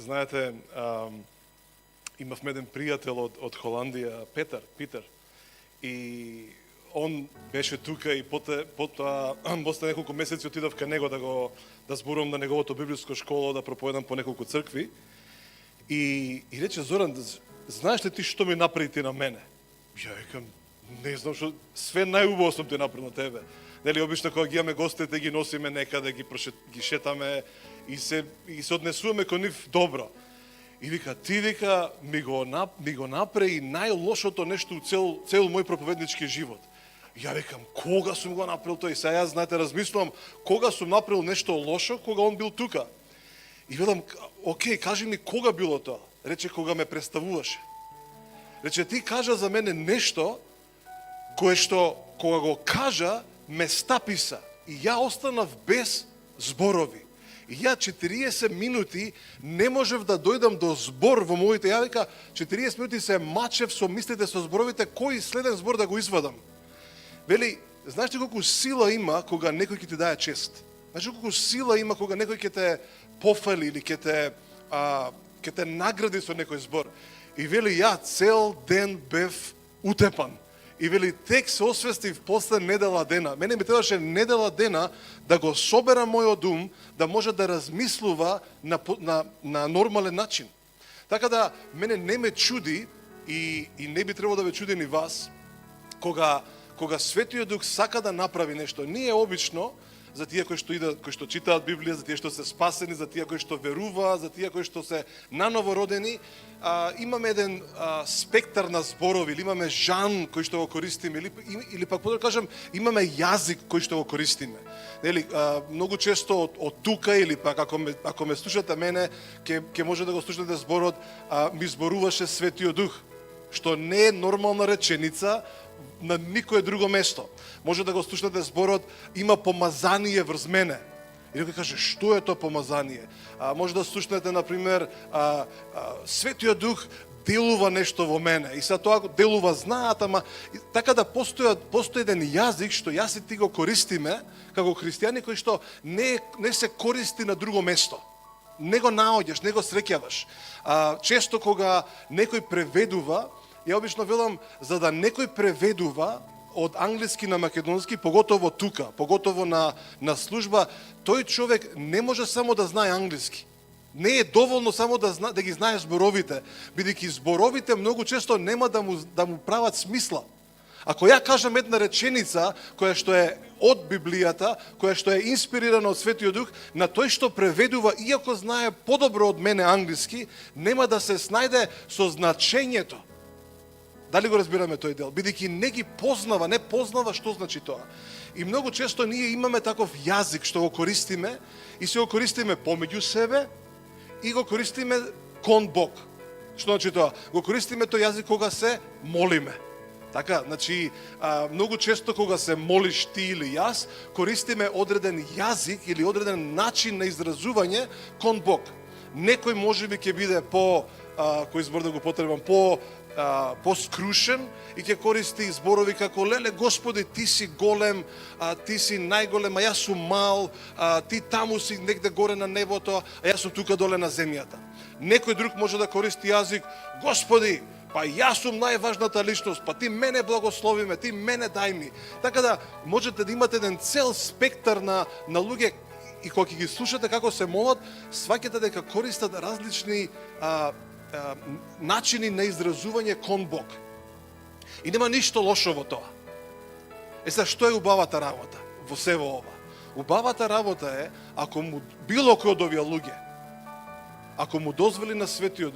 Знаете, имавме еден пријател од Холандија, Питер, и он беше тука и потоа после неколку месеци отидов кај него да зборувам на неговото библиско школо, да проповедам по неколку цркви. И рече: Зоран, знаеш ли ти што ми направи ти на мене? Ја викам: не знам што, све најубаво сум ти направил на тебе. Нели, обично кога ги имаме гостите, ги носиме некаде, ги шетаме и се однесуваме кон нив добро. И вика: ти вика ми го направи најлошото нешто у цел мој проповеднички живот. Ја викам: кога сум го направил тој? Сега јас, знаете, размислувам кога сум направил нешто лошо, кога он бил тука. И велам: окей, кажи ми кога било тоа? Рече: кога ме представуваше. Рече: ти кажа за мене нешто кое што кога го кажа ме стаписа и ја останав без зборови. И ја 40 минути не можев да дојдам до збор во моите. Ја вика 40 минути се мачев со мислите, со зборовите, кој следен збор да го извадам. Вели: знаеш ли колку сила има кога некој ќе ти даде чест? Знаеш ли колку сила има кога некој ќе те пофали или ќе те награди со некој збор? И вели: ја цел ден бев утепан. И вели: тек се освестив после недела дена. Мене ми требаше недела дена да го соберам мојот ум, да може да размислува на нормален начин. Така да, мене не ме чуди и не би требало да ве чуди ни вас, кога Светиот Дух сака да направи нешто. Ние обично, за тие кои што читаат Библија, за тие што се спасени, за тие кои што веруваат, за тие кои што се наново родени, имаме еден спектар на зборови, или имаме жан кој што го користиме, или пак подобро кажам, имаме јазик кој што го користиме. Нели, многу често од тука, или пак ако ме слушате мене, ќе може да го слушате зборот: ми зборуваше Светиот Дух, што не е нормална реченица на никое друго место. Може да го слушате зборот: има помазание врз мене. И некој каже: што е тоа помазание? Може да слушнете, например, Светиот Дух делува нешто во мене. И сега тоа делува знаат, ама така да постои еден јазик што јас и ти го користиме како христијани, кој што не се користи на друго место. Не го наоѓаш, не го среќаваш. Често кога некој преведува, ја обично велам, за да некој преведува од англиски на македонски, поготово тука, поготово на служба, тој човек не може само да знае англиски. Не е доволно само да ги знае зборовите, бидејќи зборовите многу често нема да му прават смисла. Ако ја кажам една реченица која што е од Библијата, која што е инспирирана од Светиот Дух, на тој што преведува, иако знае подобро од мене англиски, нема да се снајде со значењето. Дали го разбираме тој дел? Бидејќи не познава што значи тоа. И многу често ние имаме таков јазик што го користиме и се го користиме помеѓу себе и го користиме кон Бог. Што значи тоа? Го користиме тој јазик кога се молиме. Така, значи, многу често кога се молиш ти или јас, користиме одреден јазик или одреден начин на изразување кон Бог. Некој можеби ќе биде кој збор да го потребам, поскрушен и ќе користи зборови како: леле Господи, ти си голем, ти си најголем, а јас сум мал, ти таму си негде горе на небото, а јас сум тука доле на земјата. Некој друг може да користи јазик: Господи, па јас сум најважната личност, па ти мене благослови ме, ти мене дај ми. Така да можете да имате еден цел спектар на луѓе, и кога ги слушате како се молат, сваќате дека користат различни начини на изразување кон Бог. И нема ништо лошо во тоа. Сега, што е убавата работа во сево ова? Убавата работа е, ако му било кој од овие луѓе, ако му дозволи на Светиот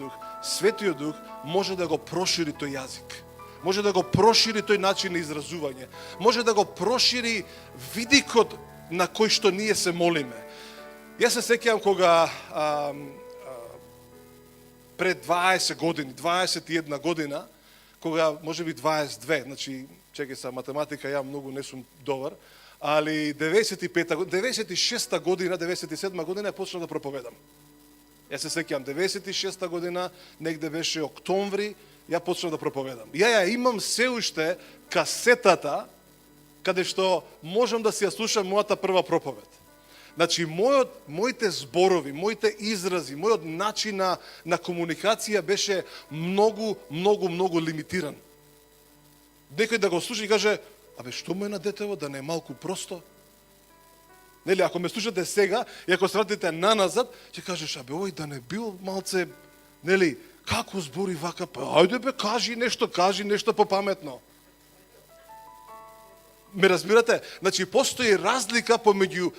Дух може да го прошири тој јазик. Може да го прошири тој начин на изразување. Може да го прошири видикот на кој што ние се молиме. Јас се сеќавам кога пред 20 години, 21 година, кога можеби 22, значи, чекај са, математика ја многу не сум добар, али 96 година, 97 година почнав да проповедам. Јас се сеќавам, 96 година, негде беше октомври, ја почнав да проповедам. Ја имам се уште касетата, каде што можам да си ја слушам мојата прва проповед. Значи, моите зборови, моите изрази, мојот начин на комуникација беше многу лимитиран. Некој да го слуша и каже, абе, што му е на детево, да не е малку просто? Нели, ако ме слушате сега, и ако се вратите наназад, ќе кажеш, абе, овој да не бил малце, нели, како збори вака, па, ајде бе, кажи нешто попаметно. Ме разбирате? Значи, постои разлика помеѓу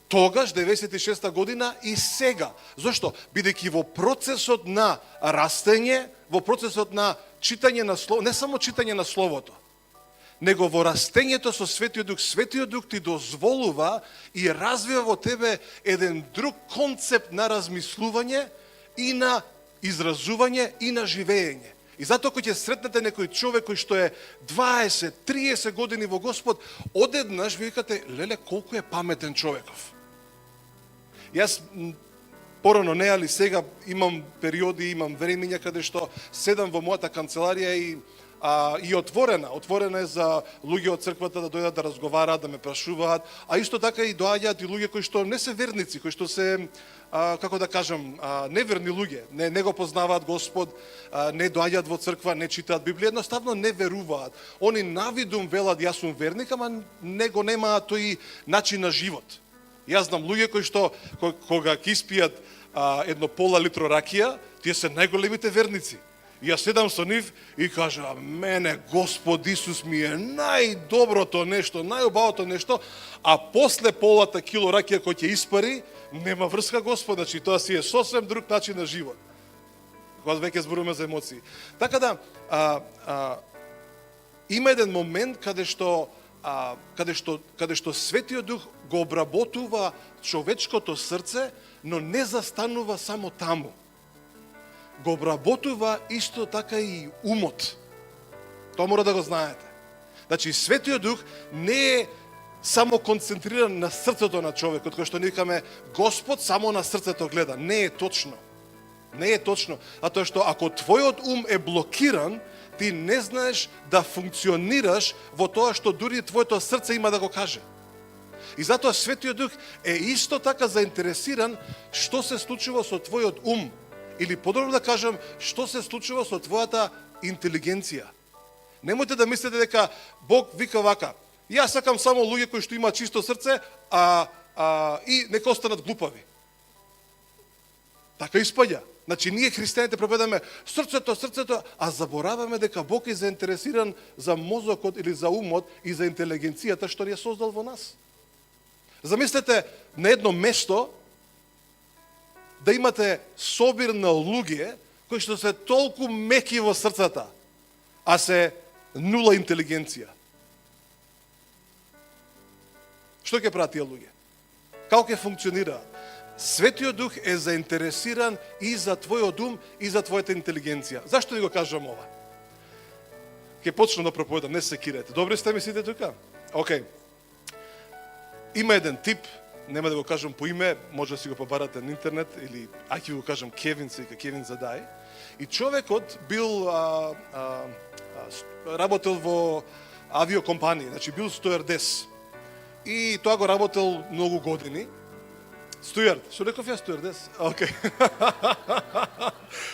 тогаш, 96-та година и сега. Зошто? Бидејќи во процесот на растење, во процесот на читање на слово, не само читање на словото, него во растењето со Светиот Дух ти дозволува и развива во тебе еден друг концепт на размислување и на изразување и на живење. И затоа кога ќе сретнете некој човек кој што е 20-30 години во Господ, одеднаш ви викате, леле, колку е паметен човеков. Јас порано не, али сега имам периоди, имам времења каде што седам во мојата канцеларија и отворена е за луѓе од црквата да дојдат да разговараат, да ме прашуваат, а исто така и доаѓаат и луѓе кои што не се верници, кои што се како да кажам, неверни луѓе, не го познаваат Господ, не доаѓаат во црква, не читаат Библија, едноставно не веруваат. Они навидум велат јас сум верник, ама него немаат тој начин на живот. Јас знам луѓе кои што кога ќе испијат едно пола литро ракија, тие се најголемите верници. И јас седам со нив и кажа, мене Господ Исус ми е најдоброто нешто, најубавото нешто, а после полата кило ракија кој ќе испари, нема врска Господ, значи тоа си е сосем друг начин на живот. Кога веќе зборуваме за емоции. Така да, има еден момент каде што Светиот Дух го обработува човечкото срце, но не застанува само таму. Го обработува исто така и умот. Тоа мора да го знаете. Значи, Светиот Дух не е само концентриран на срцето на човекот, кој што ние викаме Господ само на срцето гледа. Не е точно. Не е точно. А тоа што ако твојот ум е блокиран, ти не знаеш да функционираш во тоа што дури твоето срце има да го каже. И затоа Светиот Дух е исто така заинтересиран што се случува со твојот ум. Или подобро да кажам, што се случува со твојата интелигенција. Немојте да мислите дека Бог вика вака, јас сакам само луѓе кои што имаат чисто срце, и нека останат глупави. Така испаѓа. Значи, ние христијаните проповедаме срцето, а забораваме дека Бог е заинтересиран за мозокот или за умот и за интелигенцијата што ја создал во нас. Замислете на едно место да имате собир на луѓе кои што се толку меки во срцата, а се нула интелигенција. Што ќе прават тие луѓе? Како ќе функционираат? Светиот Дух е заинтересиран и за твојот ум и за твојата интелигенција. Зашто ви го кажам ова? Ќе почнам да проповедам, не се кирете. Добри сте ми сите тука? Океј. Има еден тип, нема да го кажам по име, може да си го побарате на интернет, или ќе го кажам Кевин, се вика Кевин Задај. И човекот бил работел во авиокомпанија, значи бил стюардес. И тоа го работел многу години. Стюард, што реков ја стюардес? Океј.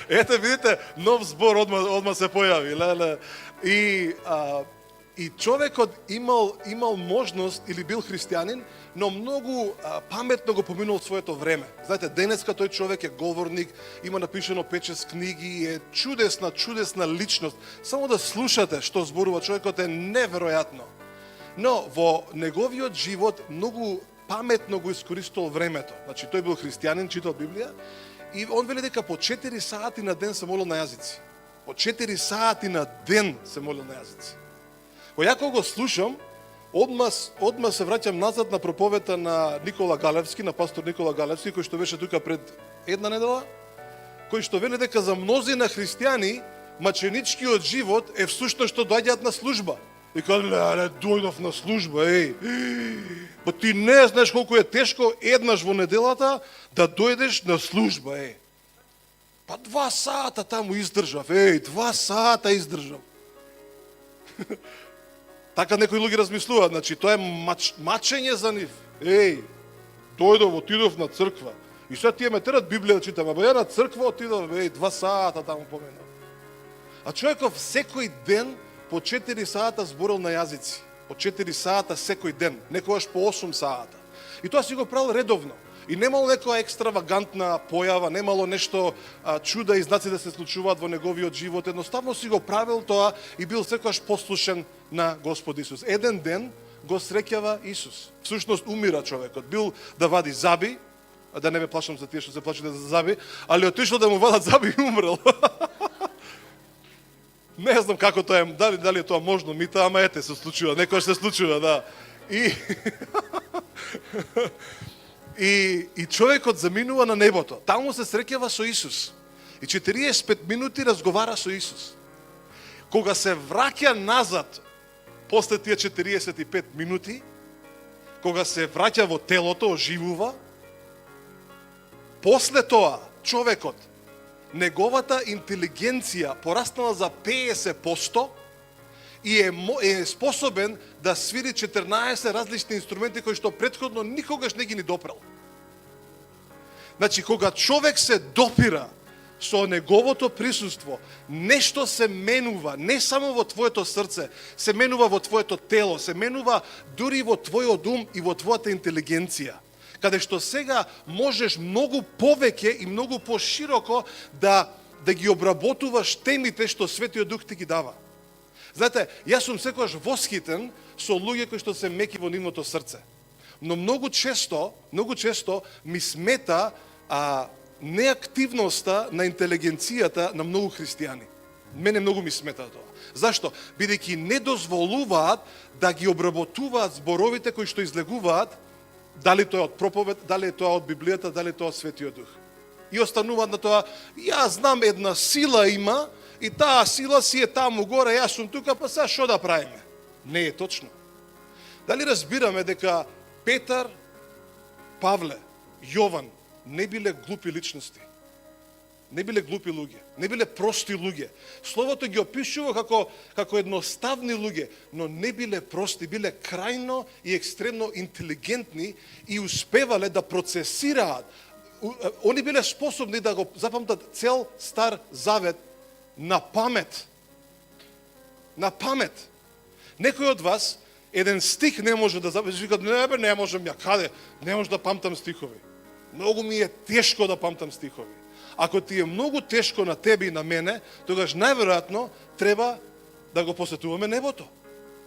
Ете, видите, нов збор одма се појави. Леле. И човекот имал можност, или бил христијанин, но многу паметно го поминул своето време. Знаете, денеска тој човек е говорник, има напишано 5-6 книги, е чудесна личност. Само да слушате што зборува човекот е неверојатно. Но во неговиот живот многу паметно го искористувал времето. Значи, тој бил христијанин, читал Библија, и он вели дека по 4 сати на ден се молил на јазици. По 4 сати на ден се молил на јазици. Кога ја го слушам, одма се враќам назад на проповета на Никола Галевски, на пастор Никола Галевски, кој што беше тука пред една недела, кој што вели дека за мнозина христијани маченичкиот живот е всушност што доаѓаат на служба. И кажа, леле, дојдов на служба, па ти не знаеш колку е тешко еднаш во неделата да дојдеш на служба, Па 2 сата таму издржав, 2 сата издржав. Така некои луѓе размислуваат, значи тоа е мачење за нив. отидов на црква. И сега тие ме терат Библија да читам, абе ја на црква отидов, 2 сата таму поменав. А човеков секој ден по 4 сата зборил на јазици. По 4 сата секој ден, некогаш по 8 сата. И тоа си го правил редовно. И немало некоја екстравагантна појава, немало нешто чуда и знаци да се случуваат во неговиот живот. Едноставно си го правил тоа и бил секогаш послушен на Господ Исус. Еден ден го среќава Исус. Всушност умира човекот. Бил да вади заби, да не ме плашам за тие што се плашите за заби, али отишол да му вадат заби и умрел. Не знам како тоа е, дали е тоа можно, мита, ама ете се случува, некој се случува, да. И човекот заминува на небото. Таму се среќава со Исус. И 45 минути разговара со Исус. Кога се враќа назад, после тие 45 минути, кога се враќа во телото, оживува, после тоа, човекот, неговата интелигенција пораснала за 50% и е способен да свири 14 различни инструменти кои што претходно никогаш не ги ни допрел. Значи, кога човек се допира со неговото присуство, нешто се менува, не само во твоето срце, се менува во твоето тело, се менува дури во твојот ум и во твојата интелигенција, каде што сега можеш многу повеќе и многу пошироко да ги обработуваш темите што Светиот Дух ти ги дава. Знаете, јас сум секогаш восхитен со луѓе кои што се меки во нивното срце. Но многу често ми смета неактивноста на интелигенцијата на многу христијани. Мене многу ми смета тоа. Зашто? Бидејќи не дозволуваат да ги обработуваат зборовите кои што излегуваат, дали тоа од проповед, дали тоа од Библијата, дали тоа од Светиот Дух. И остануваат на тоа, јас знам една сила има, и таа сила си е таму горе, јас сум тука, па сега што да правиме? Не е точно. Дали разбираме дека Петар, Павле, Јован не биле глупи личности? Не биле глупи луѓе, не биле прости луѓе. Словото ги опишува како едноставни луѓе, но не биле прости, биле крајно и екстремно интелигентни и успевале да процесираат. Они биле способни да го запамтат цел Стар Завет на памет. На памет. Некој од вас еден стих не може да запамти, вика, не можам ја, каде? Не може да памтам стихови. Многу ми е тешко да памтам стихови. Ако ти е многу тешко на тебе и на мене, тогаш најверојатно треба да го посетуваме небото.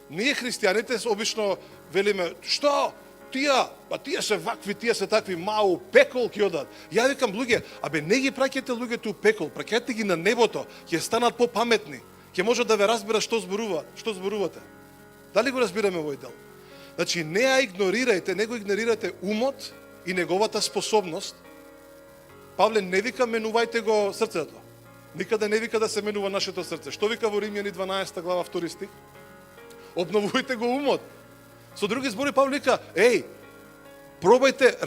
Ние христијаните обично велиме, што? Тие се вакви, тие се такви, мау, пекол ќе одат. Ја викам луѓе, абе не ги праќате луѓето у пекол, праќате ги на небото, ќе станат попаметни, ќе може да ве разберат што зборувате. Дали го разбираме овој дел? Значи, не ја игнорирајте, не го игнорирате умот и неговата способност. Павле не вика менувајте го срцето. Никаде не вика да се менува нашето срце. Што вика во Римјани 12 глава 2 стих? Обновувајте го умот. Со други збори Павле вика, пробајте,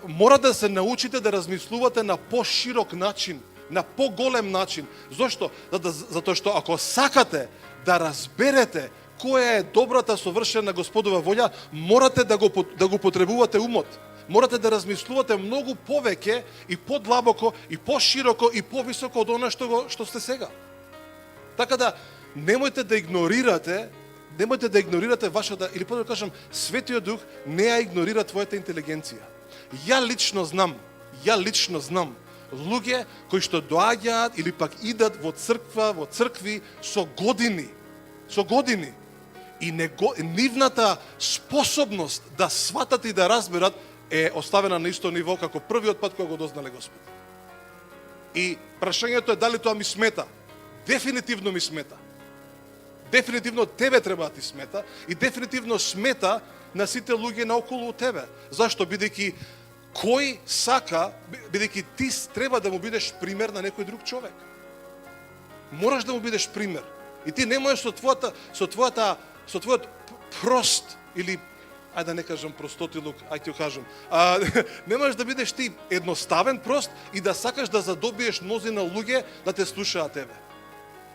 мора да се научите да размислувате на поширок начин, на поголем начин. Зошто? Затоа што ако сакате да разберете која е добрата совршена Господова волја, морате да го потребувате умот. Морате да размислувате многу повеќе и подлабоко и пошироко и повисоко од она што сте сега. Така да немојте да игнорирате вашата, или подобро кажам, Светиот Дух не ја игнорира твојата интелигенција. Ја лично знам луѓе кои што доаѓаат или пак идат во цркви со години. И нивната способност да сватат и да разберат е оставена на исто ниво како првиот пат кога го дознале Господ. И прашањето е дали тоа ми смета. Дефинитивно ми смета. Дефинитивно тебе треба да ти смета и дефинитивно смета на сите луѓе наоколу тебе. Зашто? Бидејќи ти треба да му бидеш пример на некој друг човек. Мораш да му бидеш пример. И ти не можеш со твојот прост или ајде да не кажам простотилук, ајде ќе кажам. Не можеш да бидеш ти едноставен прост и да сакаш да задобиеш мнозина луѓе да те слушаат тебе.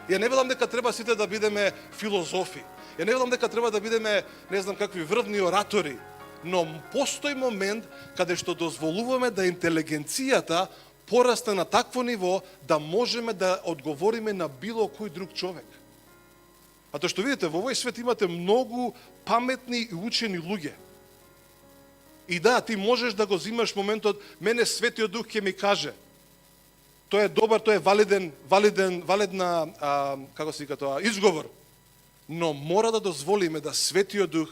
Ја не велам дека треба сите да бидеме филозофи. Ја не велам дека треба да бидеме, не знам какви врвни оратори. но постои момент каде што дозволуваме да интелигенцијата порасне на такво ниво да можеме да одговориме на било кој друг човек. А тоа што видите, во овој свет имате многу паметни и учени луѓе. И да, ти можеш да го зимаш моментот, мене Светиот Дух ќе ми каже. Тоа е добар, тоа е валидна, како се вика тоа, изговор. Но мора да дозволиме да Светиот Дух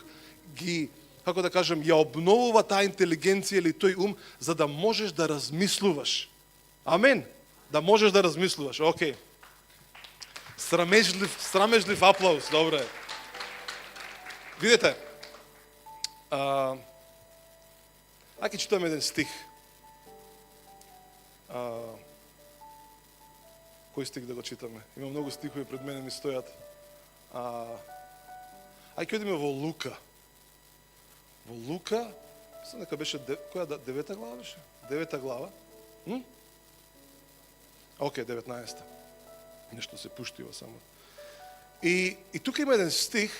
ги, како да кажем, ја обновува таа интелигенција или тој ум, за да можеш да размислуваш. Амен. Да можеш да размислуваш. Океј. Срамежлив аплауз, добре. Видете, ајде читаме еден стих. Кој стих да го читаме? Има многу стихови пред мене ми стојат. Ајде одиме во Лука. Во Лука, мислам дека беше, која 9 глава беше? 9 глава. Океј, 19. Нешто се пуштива само. И тука има еден стих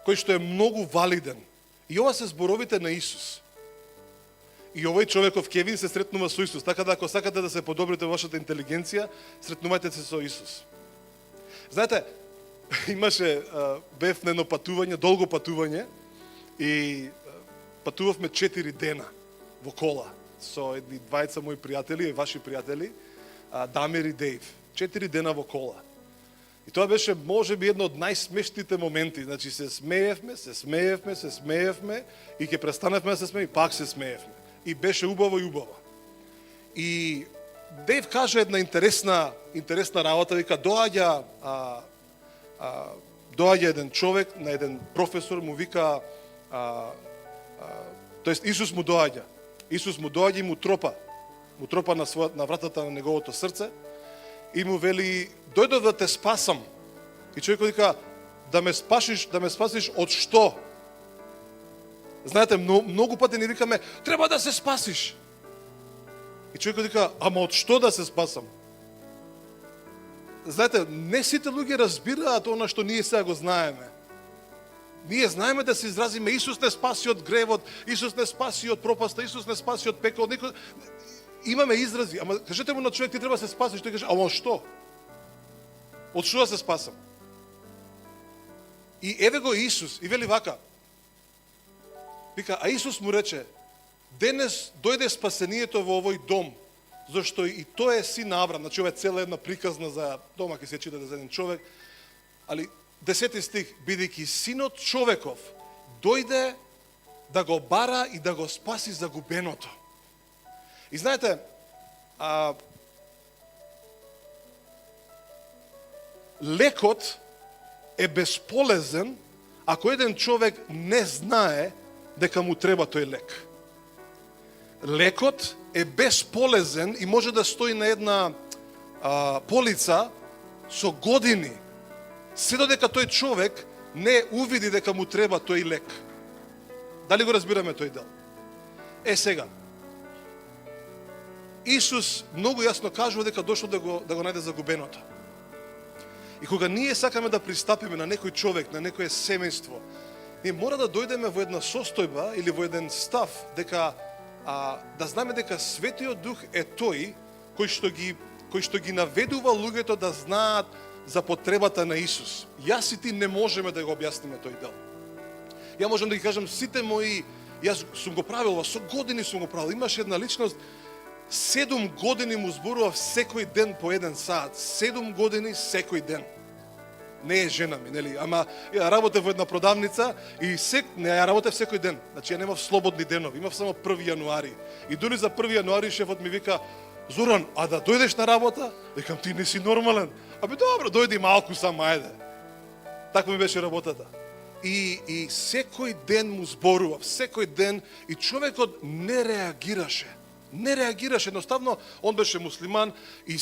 кој што е многу валиден. И ова се зборовите на Исус. И овој човеков Кевин се сретнува со Исус. Така да ако сакате да се подобрите вашата интелигенција, сретнувајте се со Исус. Знаете, бев на едно патување, долго патување, и патувавме 4 дена во кола со едни двајца мои пријатели и ваши пријатели, Дамир и Дейв. 4 дена во кола. И тоа беше можеби едно од најсмешните моменти. Значи се смеевме и ќе престаневме да се смееме и пак се смеевме. И беше убаво и убаво. И Дейв каже една интересна работа, вика доаѓа еден човек на еден професор, му вика тоест Исус му доаѓа и му тропа на вратата на неговото срце и му вели дојдов да те спасам. И човекот вика да ме спасиш од што? Знаете, многу пати ни викаме треба да се спасиш. И човекот вика ама од што да се спасам? Знаете, не сите луѓе разбираат она што ние сега го знаеме. Ние знаеме да се изразиме Исус не спаси од гревот, Исус не спаси од пропаста, Исус не спаси од пекот. Имаме изрази, ама кажете му на човек ти треба да се спасиш, тој каже, ама од што? Од што да се спасам? И еве го Исус и вели вака. Вика, а Исус му рече, денес дојде спасението во овој дом, зашто и тој е син Аврам. Значи ова е цела една приказна за дома ќе се читате за еден човек. Али 10 стих, бидејќи синот човеков дојде да го бара и да го спаси загубеното. И знаете, лекот е бесполезен ако еден човек не знае дека му треба тој лек. Лекот е бесполезен и може да стои на една полица со години, се додека тој човек не увиди дека му треба тој лек. Дали го разбираме тој дел? Сега, Исус многу јасно кажува дека дошол да го најде загубеното. И кога ние сакаме да пристапиме на некој човек, на некое семејство, ние мора да дојдеме во една состојба или во еден став дека да знаме дека Светиот Дух е тој кој што ги наведува луѓето да знаат за потребата на Исус. Јас и ти не можеме да го објасниме тој дел. Ја можам да ги кажам сите мои, јас сум го правил, со години сум го правил. Имаше една личност 7 години му зборував секој ден по 1 саат. 7 години секој ден. Не е жена ми, нели? Ама ја работев во една продавница и не ја работев секој ден. Значи ја немав слободни денови, имав само 1 јануари. И дури за 1 јануари шефот ми вика: "Зоран, а да дојдеш на работа?" Викам: "Ти не си нормален." Абе добро, дојди малку само, ајде. Така ми беше работата. И секој ден му зборував, секој ден, и човекот не реагираше. Не реагираше, едноставно, он беше муслиман и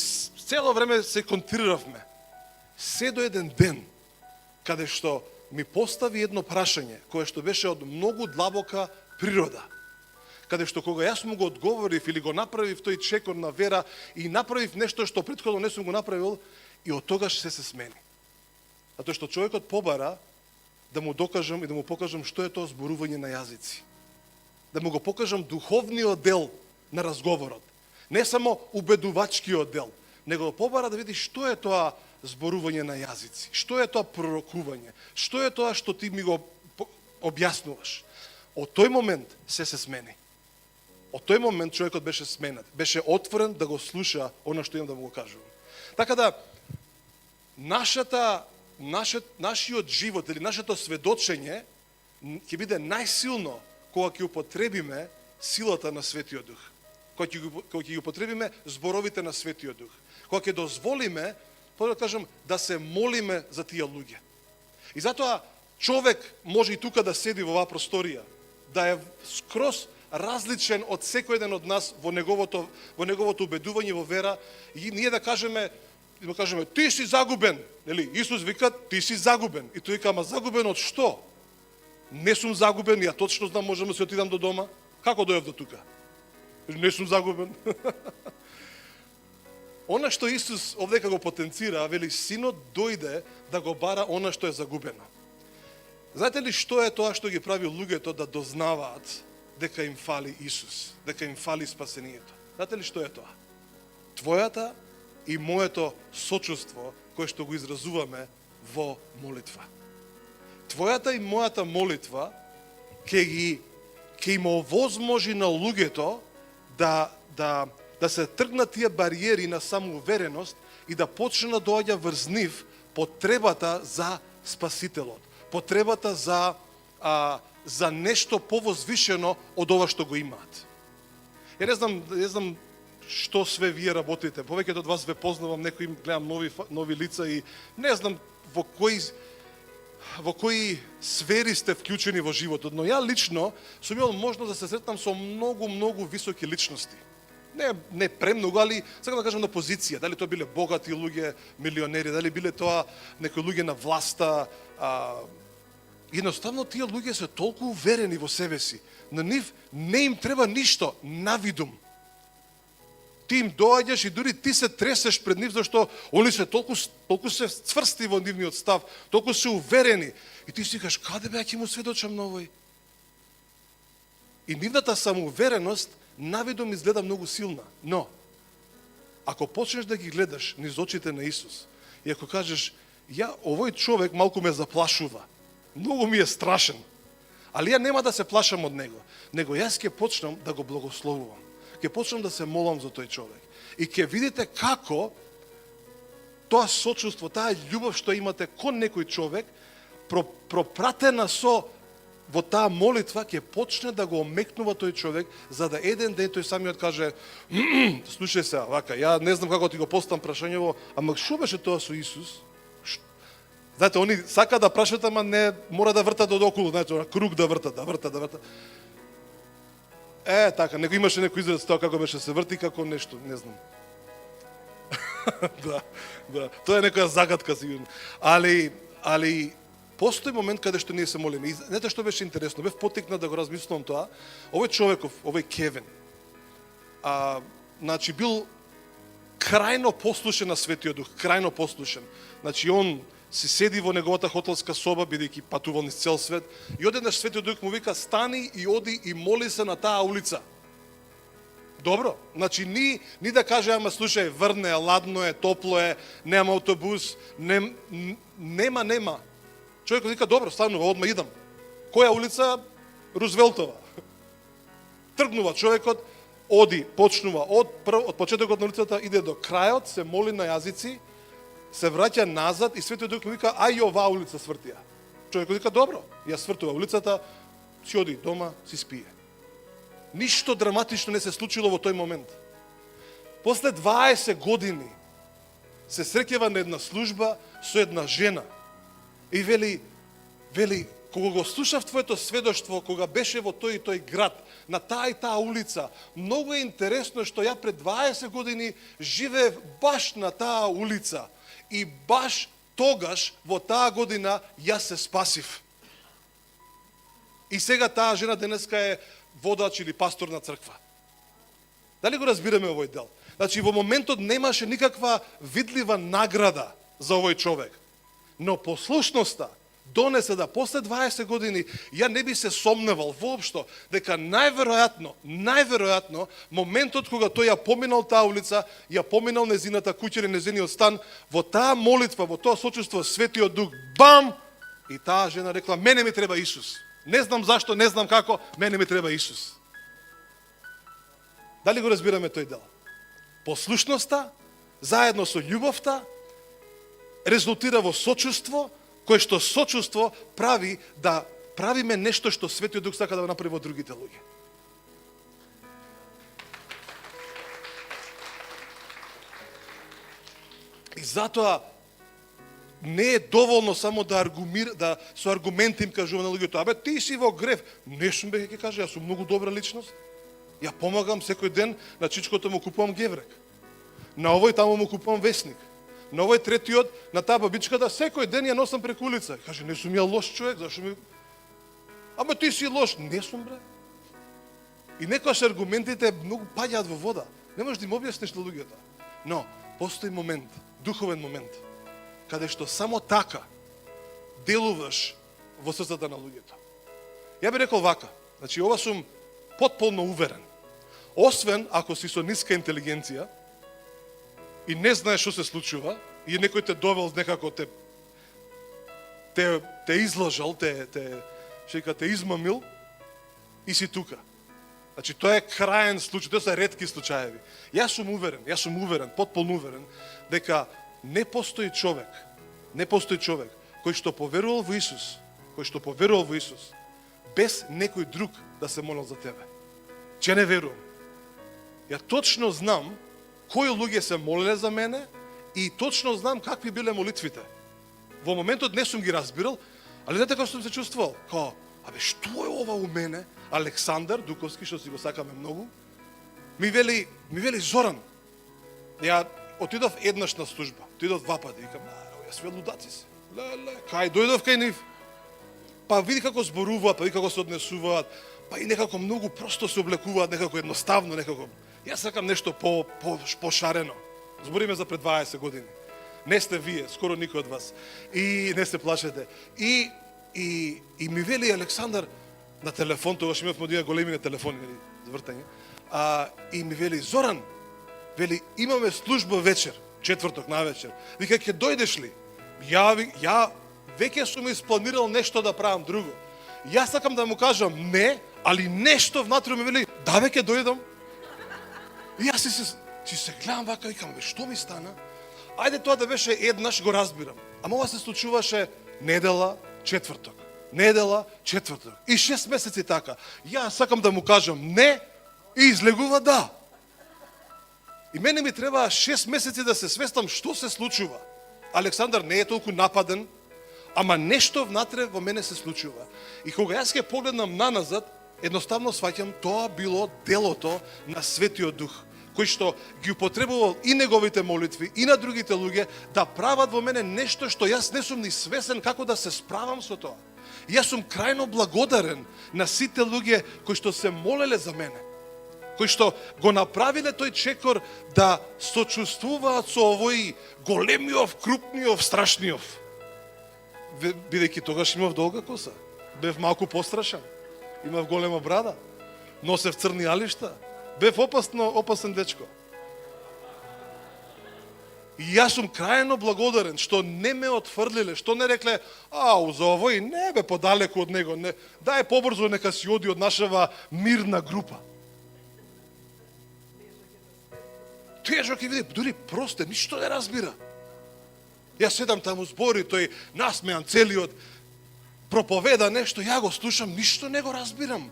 цело време се контриравме. Се до еден ден, каде што ми постави едно прашање, кое што беше од многу длабока природа. Каде што кога јас му го одговорив или го направив тој чекор на вера и направив нешто што претходно не сум го направил, и од тогаш се смени. Затоа што човекот побара да му докажам и да му покажам што е тоа зборување на јазици. Да му го покажам духовниот дел на разговорот. Не само убедувачкиот дел, него побара да види што е тоа зборување на јазици, што е тоа пророкување, што е тоа што ти ми го објаснуваш. Од тој момент се смени. Од тој момент човекот беше сменат, беше отворен да го слуша она што имам да му го кажувам. Така да, нашиот живот или нашето сведочење ќе биде најсилно кога ќе употребиме силата на Светиот Дух. Кога ќе ги употребиме зборовите на Светиот Дух. Кога ќе дозволиме, да кажам, да се молиме за тие луѓе. И затоа човек може и тука да седи во оваа просторија, да е скроз различен од секој еден од нас во неговото убедување во вера, и ние да кажеме ти си загубен, нели? Исус вика ти си загубен. И тој вика, ама загубен од што? Не сум загубен, ја точно знам, можам да се отидам до дома. Како дојав до тука? Не сум загубен. Она што Исус овдека го потенцира, вели, синот дојде да го бара она што е загубено. Знаете ли што е тоа што ги прави луѓето да дознаваат дека им фали Исус, дека им фали спасението? Знаете ли што е тоа? Твојата и моето сочувство кое што го изразуваме во молитва. Твојата и мојата молитва ќе им овозможи на луѓето да се тргнат тие бариери на самоувереност и да почне да доаѓа врз нив потребата за Спасителот, потребата за нешто повозвишено од ова што го имаат. Ја не знам што све вие работите. Повеќето од вас ве познавам, некои гледам нови лица и не знам во кои сфери сте вклучени во животот, но ја лично сум имал можност да се сретнам со многу високи личности. Не премногу, али сакам да кажам на позиција, дали тоа биле богати луѓе, милионери, дали биле тоа некои луѓе на власта. Едноставно тие луѓе се толку уверени во себе си. На нив не им треба ништо, навидум. Ти им доаѓаш и дури ти се тресеш пред нив, зашто они се толку се цврсти во нивниот став, толку се уверени. И ти си кажеш, каде бе, ќе му сведочам на овој? И нивната самоувереност навидом изгледа многу силна. Но, ако почнеш да ги гледаш низ очите на Исус, и ако кажеш, овој човек малку ме заплашува, многу ми е страшен, али ја нема да се плашам од него, јас ќе почнам да го благословувам. Ќе почнам да се молам за тој човек. И ќе видите како тоа сочувство, таа љубов што имате кон некој човек, пропратена во таа молитва, ќе почне да го омекнува тој човек, за да еден ден тој самиот каже, слушај се, вака, ја не знам како ти го поставам прашањево, ама што беше тоа со Исус? Знаете, они сака да прашат, ама не мора да вртат од околу, знаете, круг да вртат. Така, имаше некој израз тоа како беше се врти, како нешто, не знам. Да, тоа е некоја загадка сигурно. Али постои момент каде што ние се молиме. И знаете што беше интересно? Бев потекнат да го размислувам тоа. Овој човеков, овој Кевин, значи бил крајно послушен на Светиот Дух, крајно послушен. Значи он си седи во неговата хотелска соба, бидејќи патувал низ цел свет, и одеднаш Светиот Дух му вика, стани и оди и моли се на таа улица. Добро, значи ни да каже, ама слушај, врне, ладно е, топло е, нема автобус, нема. Човекот вика, добро, станува, одма идам. Која улица? Рузвелтова. Тргнува човекот, оди, почнува од почетокот на улицата, иде до крајот, се моли на јазици, се враќа назад и Светиот Дух му вика, ај оваа улица свртија. Човекот вика, добро, ја свртува улицата, си оди дома, си спие. Ништо драматично не се случило во тој момент. После 20 години се среќава на една служба со една жена и вели, кога го слушав твоето сведоштво, кога беше во тој и тој град, на таа и таа улица, многу е интересно што ја пред 20 години живеев баш на таа улица и баш тогаш во таа година јас се спасив. И сега таа жена денеска е водач или пастор на црква. Дали го разбираме овој дел? Значи, во моментот немаше никаква видлива награда за овој човек. Но послушноста донесе да после 20 години ја не би се сомневал воопшто дека најверојатно моментот кога тој ја поминал таа улица, ја поминал незината куќа или незиниот стан, во таа молитва, во тоа сочувство Светиот Дух, бам! И таа жена рекла: мене ми треба Исус. Не знам зашто, не знам како, мене ми треба Исус. Дали го разбираме тој дел? Послушноста заедно со љубовта резултира во сочувство, кое што сочувство прави да правиме нешто што Светиот Дух сака да го направи во другите луѓе. И затоа не е доволно само да со аргументи им кажува на луѓето: абе ти си во грев. Не сум, бе, ќе каже, јас сум многу добра личност. Ја помагам секој ден, на чичкото му купувам геврек. На овој таму му купувам весник. На овој третиот, на таа бабичката, секој ден ја носам преку улица. Каже: не сум ја лош човек, зашто ми... Ама ти си лош. Не сум, бре. И некојаш аргументите многу паѓаат во вода. Не можеш да им објасниш на луѓето. Но постои момент, духовен момент, каде што само така делуваш во срцата на луѓето. Ја би рекол вака, значи ова сум потполно уверен. Освен ако си со ниска интелигенција и не знаеш што се случува, и некој те довел некако те излажал, те измамил и си тука. Значи тоа е краен случај, тоа се ретки случаеви. Јас сум уверен, потполно уверен дека не постои човек кој што поверувал во Исус, без некој друг да се молел за тебе. Че не верувам. Ја точно знам кои луѓе се молеле за мене и точно знам какви биле молитвите. Во моментот не сум ги разбирал, али знаете како сум се чувствувал? Као: абе што е ова у мене? Александар Дуковски, што си го сакаме многу, ми вели: Зоран, ја отидов еднаш на служба, отидов два пати, викам: ја све лудаци се. Леле, кај дојдов кај нив. Па види како зборуваат, па види како се однесуваат, па и некако многу просто се облекуваат, некако едноставно, некако. Јас сакам нешто пошарено. Збориме за пред 20 години. Не сте вие, скоро никој од вас. И не се плашете. И ми вели Александар на телефон, тогаш имав модија големи на телефони, звртање. И ми вели: Зоран, вели, имаме служба вечер, четврток навечер. Вика: ќе дојдеш ли? Ја веќе сум испланирал нешто да правам друго. Јас сакам да му кажам не, али нешто внатре ми вели: да, веќе дојдам. И јас си се гледам вака, викам: што ми стана? Ајде тоа да беше еднаш, го разбирам. Ама ова се случуваше недела, четврток. И 6 месеци така. Јас сакам да му кажам не и излегува да. И мене ми треба 6 месеци да се свестам што се случува. Александар не е толку нападен, ама нешто внатре во мене се случува. И кога јас ќе погледнам наназад, едноставно сваќам тоа било делото на Светиот Дух, кој што ги употребувал и неговите молитви и на другите луѓе да прават во мене нешто што јас не сум ни свесен како да се справам со тоа. Јас сум крајно благодарен на сите луѓе кои што се молеле за мене, кои што го направиле тој чекор да сочувствуваат со овој големиот, крупниот, страшниот. Бидејќи тогаш имав долга коса, бев малку пострашен, имав голема брада, носев црни алишта, бев опасен дечко. И јас сум крајно благодарен што не ме отфрлиле, што не рекле: за овој не бе подалеку од него, не, дај побрзо нека си оди од нашава мирна група. Тежок ќе види, дури просте, ништо не разбира. Јас седам таму збори, тој насмеан целиот, проповеда нешто, ја го слушам, ништо не го разбирам.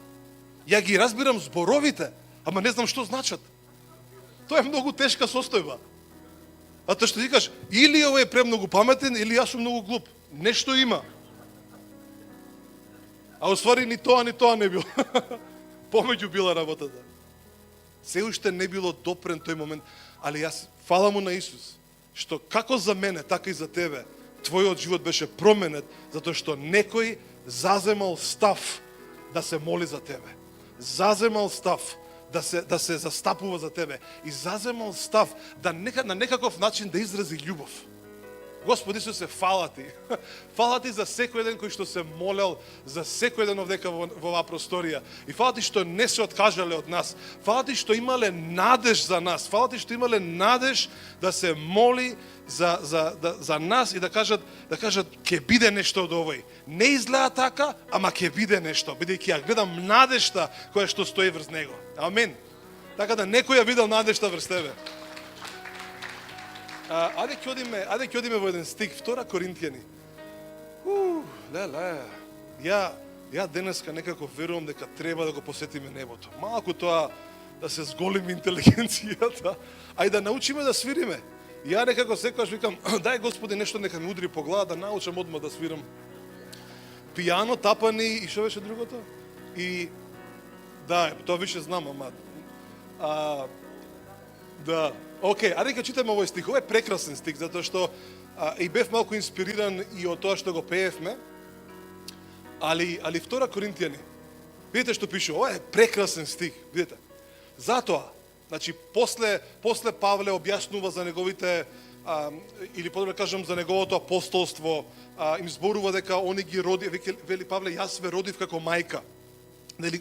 Ја ги разбирам зборовите, ама не знам што значат. Тоа е многу тешка состојба. А тоа што викаш, или овој е премногу паметен, или јас сум многу глуп. Нешто има. А уствари ни тоа не било. Помеѓу била работата. Се уште не било допрен тој момент, али јас фала му на Исус, што како за мене, така и за тебе, твојот живот беше променет, затоа што некој заземал став да се моли за тебе. Заземал став да се застапува за тебе. И заземал став да на некаков начин да изрази љубов. Господ Исусе, фала ти. Фала ти за секој еден кој што се молел, за секој еден овдека во оваа просторија. И фала ти што не се откажале од нас. Фала ти што имале надеж за нас. Фала ти што имале надеж да се моли за нас и да кажат ќе биде нешто од овој. Не изгледа така, ама ќе биде нешто, бидејќи ја гледам надежта која што стои врз него. Амин. Така да некој ја видел надежта врз тебе. Ајде ќе одиме во еден стих, 2 Коринтијани. Леле. Ја денеска некако верувам дека треба да го посетиме небото. Малку тоа да се зголеми интелигенцијата, а и да научиме да свириме. Ја некако секогаш викам, дај Господи нешто нека ми удри по глава да научам одма да свирам. Пијано, тапани и што беше другото? И да, тоа више знам, ама да. Океј, ајде ќе читаме овој стих. Овој е прекрасен стих, затоа што и бев малку инспириран и од тоа што го пеевме. Али 2 Коринтијани. Видите што пише, ова е прекрасен стих, видите. Затоа, значи после Павле објаснува за неговите или подобро кажам за неговото апостолство, им зборува дека они ги роди, вели Павле, јас ве родив како мајка. Нели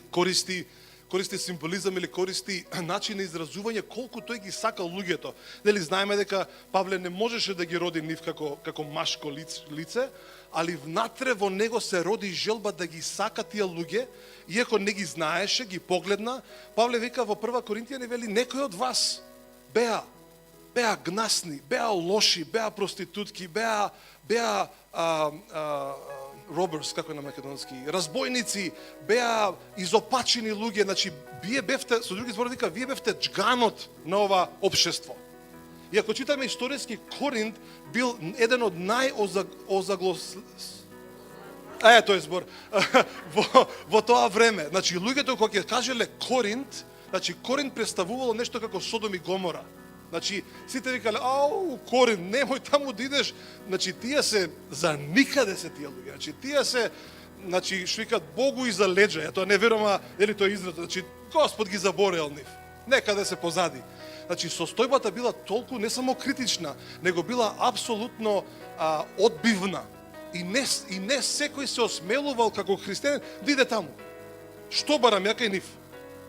користи символизам или користи начин на изразување колку тој ги сакал луѓето. Нели знаеме дека Павле не можеше да ги роди нив како машко лице, али внатре во него се роди желба да ги сака тие луѓе, иако не ги знаеше, ги погледна. Павле вика во 1 Коринтијани, вели, некои од вас беа гнасни, беа лоши, беа проститутки, беа robbers, како е на македонски, разбойници, беа изопачени луѓе, значи вие бевте, со други зборови вика, вие бевте джганот на ова општество. И ако читаме историски, Коринт бил еден од тој збор во тоа време. Значи луѓето кога ќе кажеле Коринт, значи Коринт представувало нешто како Содом и Гомора. Значи, сите викале, Коринт, немој таму да идеш. Значи, тие се за никаде се тие луѓе. Значи, тие се, што викат, Богу и за леđа. Тоа не верувам, дали тоа израз. Значи, Господ ги заборел нив. Некаде се позади. Значи, состојбата била толку не само критична, него била апсолутно одбивна. И не секој се осмелувал како христијанин да иде таму. Што барам ја кај нив?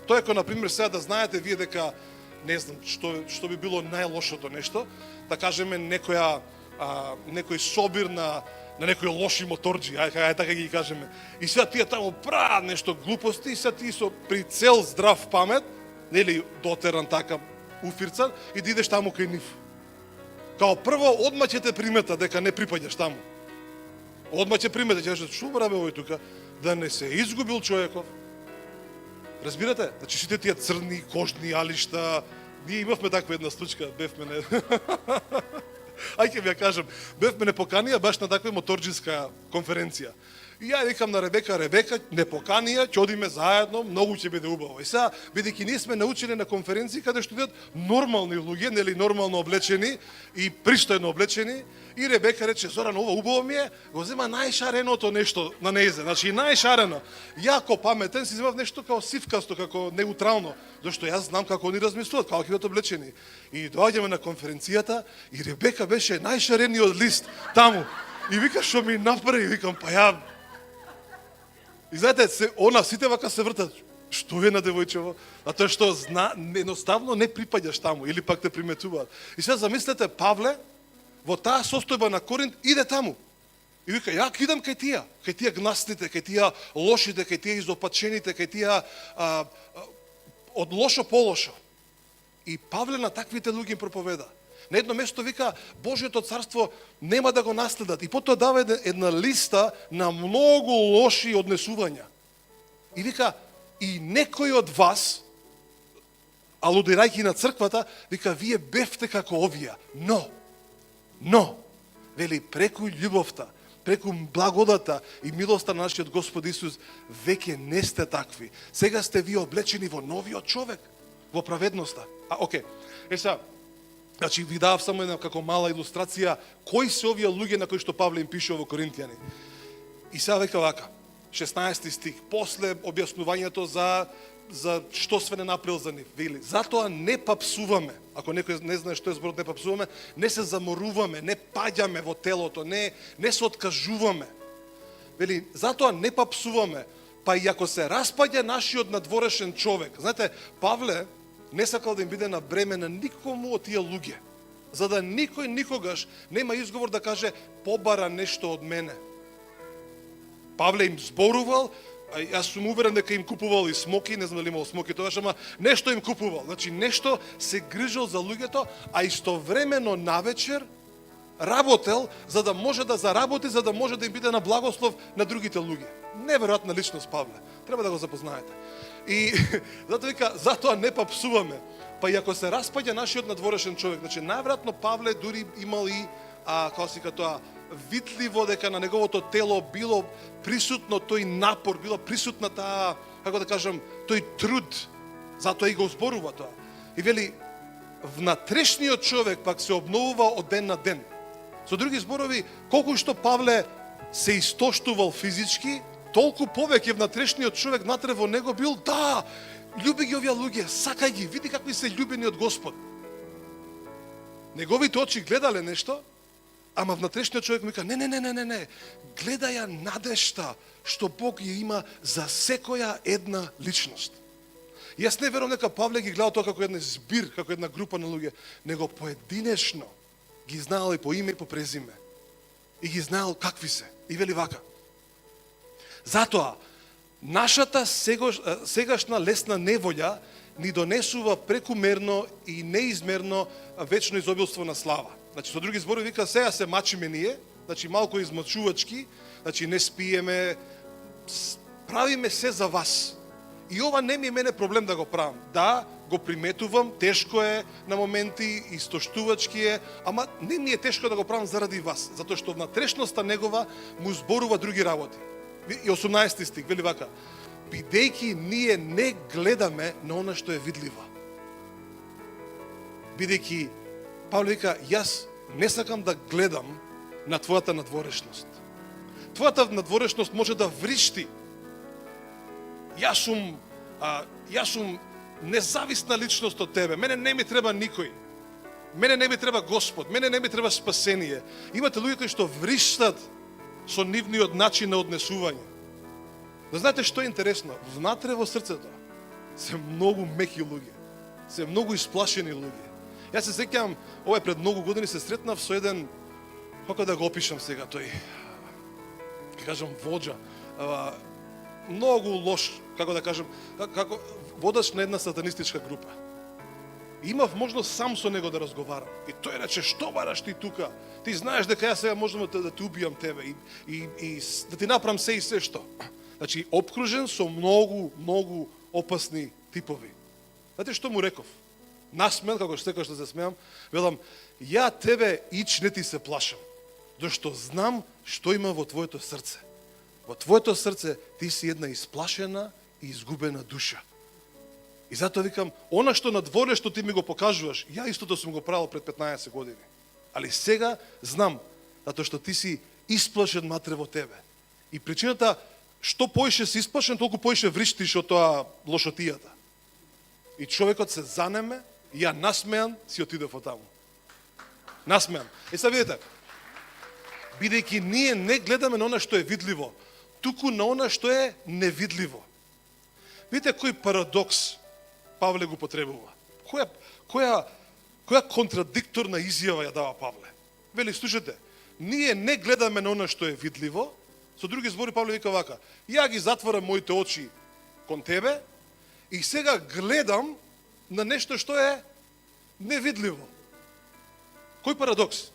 Тоа е како, например, сега да знаете вие дека не знам што би било најлошото нешто, да кажеме некој собир на некои лоши моторџи, ајде така ги кажеме. И сега тие таму прават нешто глупости, и сега тие со при цел здрав памет, нели дотеран така уфирцан, и да идеш таму кај нив. Као прво одма ќе те примета дека не припаѓаш таму. Одма ќе примета, ќе кажеш, што бра бе овој тука, да не се изгубил човеков. Разбирате? Значи сите тие црни, кожни алишта, ние имавме таква една случка, бевме не... Ајде ви ја кажам, бевме не поканија баш на таква моторџинска конференција. И ја викам на Ребека, не поканија, ќе одиме заедно, многу ќе биде убаво. И сега, бидејќи ние сме научени на конференции каде што идат нормални луѓе, нели нормално облечени и пристојно облечени, и Ребека рече, Зоран, ова убаво ми е, го зема најшареното нешто на незе, значи најшарено. Јако паметен си земав нешто како сивкасто, како неутрално, зашто јас знам како они размислуваат, како ќе бидат облечени. И доаѓаме на конференцијата и Ребека беше најшарениот лист таму. И вика што ми направи, викам, па ја. И знаете, сите вака се вртат. Што е на девојчево? Затоа што едноставно не припаѓаш таму или пак те приметуваат. И сега замислете, Павле во таа состојба на Коринт иде таму. И вика, ја идам кај тие гнасните, кај тие лошите, кај тие изопачените, кај тие од лошо по лошо. И Павле на таквите луѓе им проповеда. На едно место вика, Божјото царство нема да го наследат. И потоа дава една листа на многу лоши однесувања. И вика, и некој од вас, алудирајќи на црквата, вика, вие бевте како овие. Но, вели, преку љубовта, преку благодата и милоста на нашиот Господ Исус, веќе не сте такви. Сега сте вие облечени во новиот човек, во праведноста. Окей. Сега, значи, ви давав само една како мала илустрација, кои се овие луѓе на кои што Павле им пише во Коринтијани. И сега века вака, 16 стих, после објаснувањето за за што све не направил за нив. Вели, затоа не папсуваме. Ако некој не знае што е зборот не папсуваме, не се заморуваме, не паѓаме во телото, не се откажуваме. Вели, затоа не папсуваме, па и ако се распаѓа нашиот надворешен човек. Знаете, Павле не сакал да им биде на бреме на никому од тие луѓе, за да никој никогаш нема изговор да каже побара нешто од мене. Павле им зборувал, јас сум уверен дека им купувал и смоки, не знам дали имал смоки тогаш, ама нешто им купувал. Значи нешто се грижал за луѓето, а истовремено навечер работел за да може да заработи, за да може да им биде на благослов на другите луѓе. Неверојатна личност Павле. Треба да го запознаете. И затоа вика, затоа не папсуваме. Па и ако се распаѓа нашиот надворешен човек, значи најверојатно Павле дури имал и како се вика тоа, видливо дека на неговото тело било присутно тој напор, било присутна таа, како да кажам, тој труд. Затоа и го зборува тоа. И вели, внатрешниот човек пак се обновува од ден на ден. Со други зборови, колку што Павле се истоштувал физички, толку повеќе внатрешниот човек натре во него бил, да, љуби ги овие луѓе, сакај ги, види какви се љубени од Господ. Неговите очи гледале нешто, ама внатрешниот човек му вика, не, гледај ја надежта што Бог ја има за секоја една личност. И јас не верувам дека Павле ги гледал тоа како една збир, како една група на луѓе, него поединечно ги знаел и по име и по презиме. И ги знаел какви се. И вели вака. Затоа, нашата сегашна лесна неволја ни донесува прекумерно и неизмерно вечно изобилство на слава. Значи, со други зборови вика, сега се мачиме ние, значи малку измачувачки, значи не спиеме, правиме се за вас. И ова не ми е мене проблем да го правам. Да, го приметувам, тешко е на моменти, истоштувачки е, ама не ми е тешко да го правам заради вас, затоа што внатрешноста негова му зборува други работи. И 18 стих, вели вака, бидејќи ние не гледаме на она што е видливо. Бидејќи, Павле вика, јас не сакам да гледам на твојата надворешност. Твојата надворешност може да вришти. Јас сум независна личност од тебе. Мене не ми треба никој. Мене не ми треба Господ. Мене не ми треба спасение. Имате луѓе кои што вриштат со нивниот начин на однесување. Да знаете што е интересно? Внатре во срцето се многу меки луѓе. Се многу исплашени луѓе. Јас се сеќавам, ова пред многу години се сретнав со еден, како да го опишам сега тој, ќе кажам воџа, многу лош, како да кажам, како водач на една сатанистичка група. Имав можност сам со него да разговарам. И тој рече, што бараш ти тука? Ти знаеш дека јас сега можам да те убијам тебе и да ти направам се и се што. Значи, обкружен со многу опасни типови. Знаете што му реков? Насмеан, како што секој што се смеам, велам, ја тебе ич не ти се плашам, зашто знам што има во твоето срце. Во твоето срце ти си една исплашена и изгубена душа. И затоа викам, она што надворе што ти ми го покажуваш, ја истото сум го правил пред 15 години. Али сега знам, затоа што ти си исплашен матре во тебе. И причината, што поише си исплашен, толку поише вриштиш од тоа лошотијата. И човекот се занеме, и ја насмеан си отидев од таму. Насмеан. И сега видите, бидејќи ние не гледаме на она што е видливо, туку на она што е невидливо. Видите кој парадокс Павле го потребува. Која контрадикторна изјава ја дава Павле. Вели, слушате, ние не гледаме на она што е видливо, со други збори Павле вика вака, ја ги затворам моите очи кон тебе и сега гледам на нешто што е невидливо. Кој парадокс?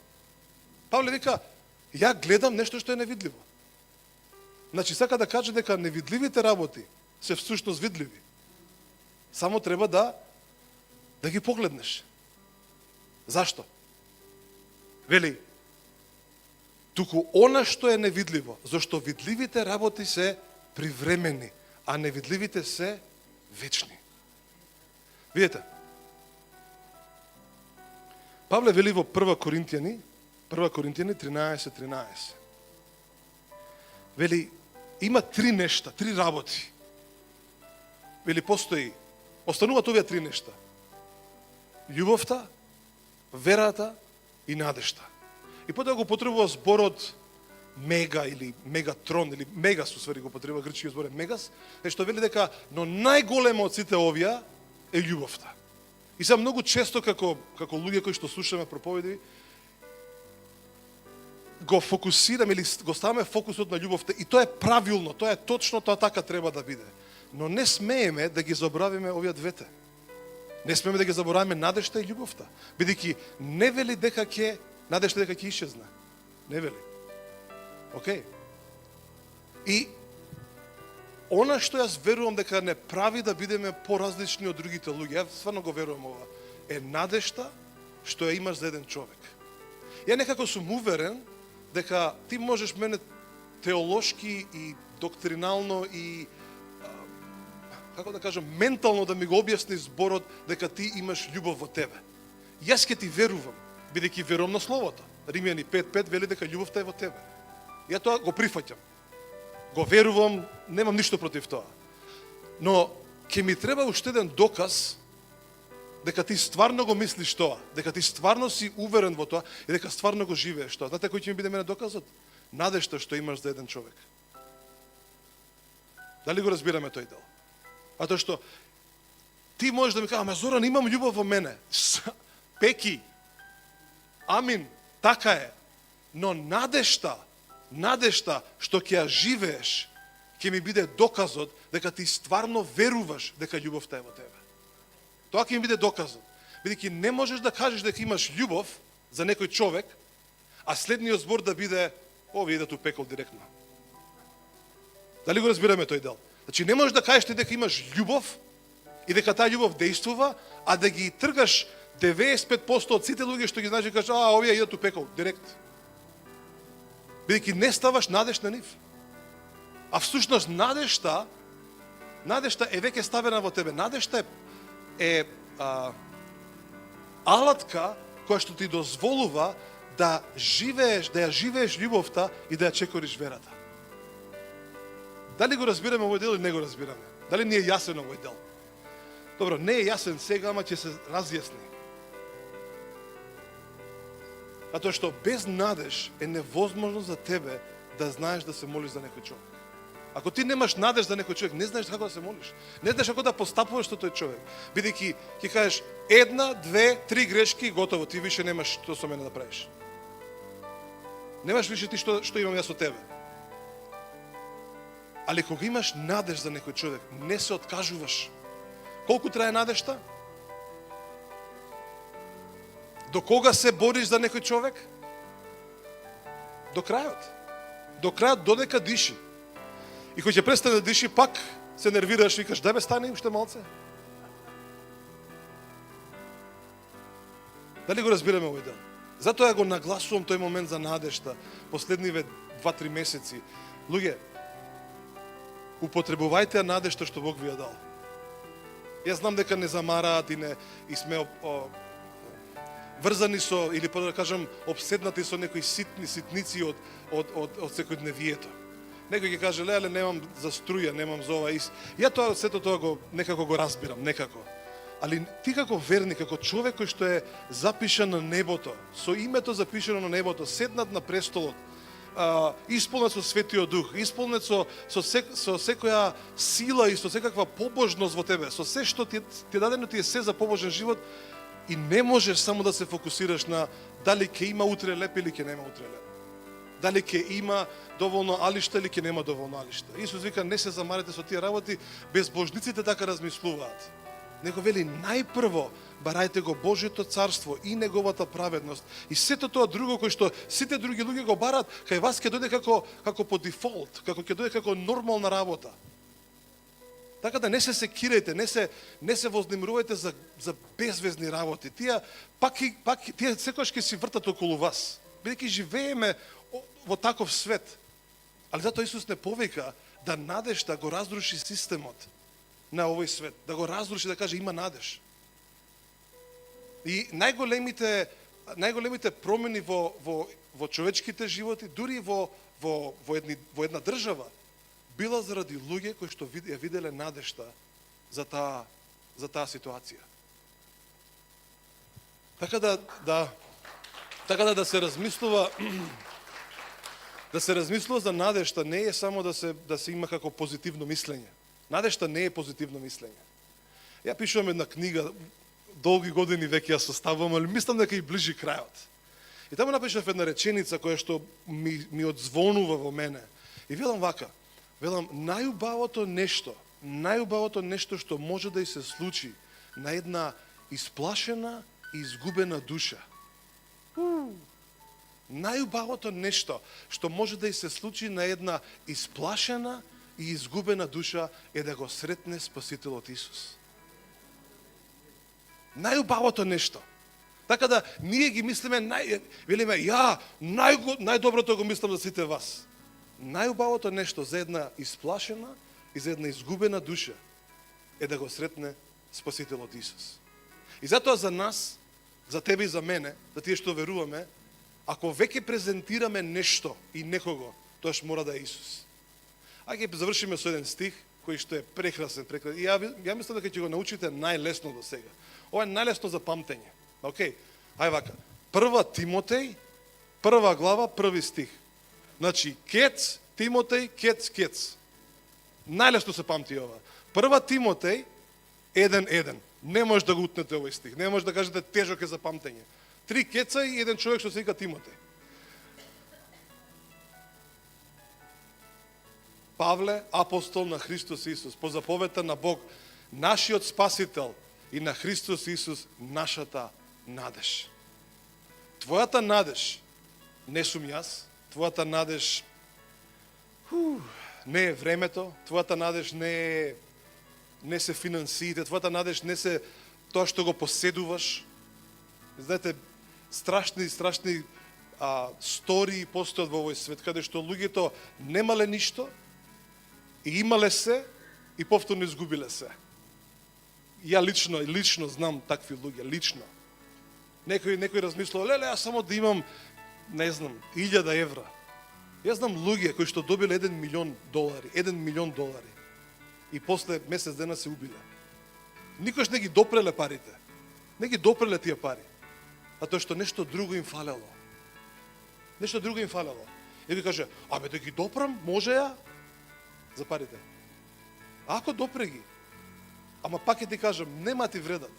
Павле вика, ја гледам нешто што е невидливо. Значи, сака да каже дека невидливите работи се всушност видливи. Само треба да ги погледнеш. Зашто? Вели, туку она што е невидливо, зашто видливите работи се привремени, а невидливите се вечни. Видете, Павле вели во 1 Коринтијани 13:13. Вели, има три нешта, три работи Вели остануваат овие три нешта. Љубовта, верата и надежта. И потоа го потребува зборот мега или мегатрон или мегас, усвари го потребува грчкиот збор мегас, што вели дека но најголемо од сите овие е љубовта. И се многу често како луѓе кои што слушаме проповеди го фокусираме или го ставаме фокусот на љубовта и тоа е правилно, тоа е точно, тоа така треба да биде. Но не смееме да ги заборавиме овие двете. Не смееме да ги заборавиме надежта и љубовта, бидејќи не вели дека ќе надежта дека ќе исчезне. Не вели. Океј. И она што јас верувам дека не прави да бидеме поразлични од другите луѓе, јас стварно го верувам ова, е надежта што ја имаш за еден човек. Ја некако сум уверен дека ти можеш мене теолошки и доктринално и како да кажам, ментално да ми го објасни зборот дека ти имаш љубов во тебе. Јас ќе ти верувам, бидејќи верувам на Словото. Римјани 5:5 вели дека љубовта е во тебе. Ја тоа го прифаќам. Го верувам, немам ништо против тоа. Но ќе ми треба уште еден доказ дека ти стварно го мислиш тоа, дека ти стварно си уверен во тоа и дека стварно го живееш тоа. Знаете кој ќе ми биде мене доказот? Надежта што имаш за еден човек. Дали го разбираме тој дел? А тоа што ти можеш да ми кажеш, ама Зоран, имам љубов во мене. Пеки. Амин. Така е. Но надежта што ќе ја живееш, ќе ми биде доказот дека ти стварно веруваш дека љубовта е во тебе. Тоа ќе ми биде доказот. Бидејќи не можеш да кажеш дека имаш љубов за некој човек, а следниот збор да биде овие идат у пекол директно. Дали го разбираме тој дел? Значи не можеш да кажеш ти дека имаш љубов и дека таа љубов действува, а да ги тргаш 95% од сите луѓе што ги знаеш и кажеш, овие идат у пекол директ. Бидејќи не ставаш надеж на нив. А всушност надежта е веќе ставена во тебе. Надежта е алатка која што ти дозволува да ја живееш љубовта и да ја чекориш верата. Дали го разбираме овој дел или не го разбираме? Дали не е јасен овој дел? Добро, не е јасен сега, ама ќе се разјасни. Затоа што без надеж е невозможно за тебе да знаеш да се молиш за некој човек. Ако ти немаш надеж за некој човек, не знаеш како да се молиш. Не знаеш како да постапуваш со тој човек. Бидејќи ќе кажеш 1, 2, 3 грешки, готово, ти више немаш што со мене да правиш. Немаш више ти што имам јас со тебе. Али кога имаш надеж за некој човек, не се откажуваш. Колку трае надежта? До кога се бориш за некој човек? До крајот. До крајот, додека диши. И кој ќе престане да диши, пак се нервираш и викаш, дај бе стане уште малце. Дали го разбираме овој дел? Затоа го нагласувам тој момент за надежта последниве 2-3 месеци. Луѓе, употребувајте надежта што Бог ви ја дал. Јас знам дека не замараат и сме врзани со, или да кажам, обседнати со некои ситници од секојдневието. Некој ќе каже, леле, немам за струја, немам за ова. Ја тоа, сето тоа некако го разбирам, некако. Али ти како верник, како човек кој што е запишан на небото, со името запишано на небото, седнат на престолот, исполнет со Светиот Дух, исполнет со секоја сила и со секаква побожност во тебе, со се што ти дадено ти е се за побожен живот, и не можеш само да се фокусираш на дали ќе има утре леп или ќе нема утре леп. Дали ќе има доволно алишта или ќе нема доволно алишта. Исус вика, не се замарете со тие работи, безбожниците така размислуваат. Него вели, најпрво барајте го Божјото царство и неговата праведност. И сето тоа друго кој што сите други луѓе го барат, кај вас ќе дојде како по дефолт, како ќе дојде како нормална работа. Така да не се секирајте, не се вознемирувајте за безвезни работи. Тие тие секогаш ќе си вртат околу вас. Бидејќи живееме во таков свет. Али затоа Исус не повика да надежта го разруши системот на овој свет, да го разруши, да каже има надеж. И најголемите промени во човечките животи, дури во една држава, била заради луѓе кои што ја виделе надежта за таа ситуација. Така да се размислува да се размислува за надежта не е само да се има како позитивно мислење. Надежта не е позитивно мислење. Ја пишувам една книга, долги години веќе ја составувам, али мислам дека и ближи крајот. И таму напишав една реченица која што ми одзвонува во мене. И велам вака, најубавото нешто што може да и се случи на една исплашена и изгубена душа. Најубавото нешто што може да и се случи на една исплашена и изгубена душа е да го сретне Спасителот Исус. Најубавото нешто. Така да ние ги мислиме, велиме, најдоброто го мислам за сите вас. Најубавото нешто за една исплашена и за една изгубена душа е да го сретне Спасителот Исус. И затоа за нас, за тебе и за мене, за тие што веруваме, ако веќе презентираме нешто и некого, тоаш мора да е Исус. Ајде ќе завршиме со еден стих кој што е прекрасен. И ја мислам дека ќе го научите најлесно до сега. Ова е најлесно за памтење. Океј, ај вака. 1 Тимотеј, 1 глава, 1 стих. Значи, кец, Тимотеј, кец. Најлесно се памти ова. 1 Тимотеј, 1:1. Не може да го утнете овој стих. Не може да кажете тежок е за памтење. 3 кеца и еден човек што се вика Тимотеј. Павле, апостол на Христос Исус, по заповета на Бог, нашиот Спасител и на Христос Исус, нашата надеж. Твојата надеж не сум јас, твојата надеж не е времето, твојата надеж не се финансиите, твојата надеж не се тоа што го поседуваш. Знаете, страшни стории постојат во овој свет, каде што луѓето немале ништо, и имале се, и повторно изгубиле се. Ја лично знам такви луѓе, лично. Некој размислува, леле, јас само да имам, не знам, 1000 евра. Јас знам луѓе кои што добиле $1 милион, $1 милион, и после месец дена се убиле. Никош не ги допреле парите. Не ги допреле тие пари. А тоа што нешто друго им фалело. Нешто друго им фалело. И да каже, да ги допрам, може ја? За парите. Ако допре ги, ама пак ќе ти кажам, нема ти вредат.